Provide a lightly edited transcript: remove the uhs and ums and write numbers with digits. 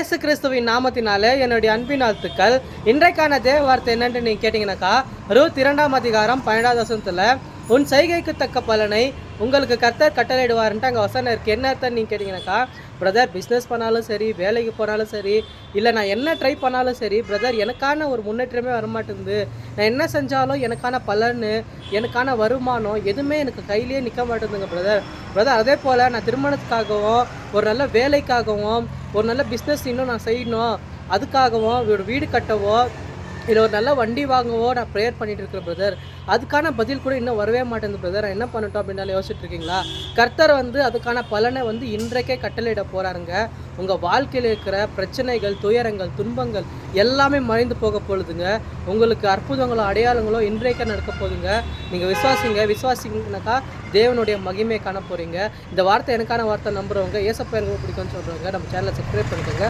இயேசு கிறிஸ்துவின் நாமத்தினாலே என்னுடைய அன்பின் வாழ்த்துக்கள். இன்றைக்கான தேவ வார்த்தை என்னன்னு நீங்கள் கேட்டிங்கனாக்கா, ரூத் 2ஆம் அதிகாரம் 12வது வசனத்தில் உன் செய்கைக்கு தக்க பலனை உங்களுக்கு கர்த்தர் கட்டளையிடுவார்ன்ட்டு அங்கே வசனம் இருக்குது. என்ன அர்த்தம் நீங்கள் கேட்டிங்கனாக்கா, பிரதர் பிஸ்னஸ் பண்ணாலும் சரி, வேலைக்கு போனாலும் சரி, இல்லை நான் என்ன ட்ரை பண்ணாலும் சரி, பிரதர் எனக்கான ஒரு முன்னேற்றமே வரமாட்டேங்குது. நான் என்ன செஞ்சாலும் எனக்கான பலன், எனக்கான வருமானம் எதுவுமே எனக்கு கையிலேயே நிற்க மாட்டேங்குதுங்க பிரதர். அதே போல் நான் திருமணத்துக்காகவும், ஒரு நல்ல வேலைக்காகவும், ஒரு நல்ல பிஸ்னஸ் இன்னும் நான் செய்யணும், அதுக்காகவும், ஒரு வீடு கட்டவோ, இல்லை ஒரு நல்ல வண்டி வாங்கவோ நான் ப்ரேயர் பண்ணிட்டு இருக்கிறேன் பிரதர். அதுக்கான பதில் கூட இன்னும் வரவே மாட்டேங்குது பிரதர். நான் என்ன பண்ணட்டும் அப்படின்னாலும் யோசிச்சுட்டு இருக்கீங்களா? கர்த்தர் அதுக்கான பலனை இன்றைக்கே கட்டளையிட போகிறாருங்க. உங்கள் வாழ்க்கையில் இருக்கிற பிரச்சனைகள், துயரங்கள், துன்பங்கள் எல்லாமே மறைந்து போக போகுதுங்க. உங்களுக்கு அற்புதங்களோ அடையாளங்களோ இன்றைக்கே நடக்க போகுதுங்க. நீங்கள் விசுவாசிங்கனாக்கா தேவனுடைய மகிமையை காண போகிறீங்க. இந்த வார்த்தை எனக்கான வார்த்தை நம்புகிறவங்க ஏசப்பா எனக்கு பிடிக்கும்னு சொல்கிறவங்க நம்ம சேனலை சப்ஸ்கிரைப் பண்ணிக்கோங்க.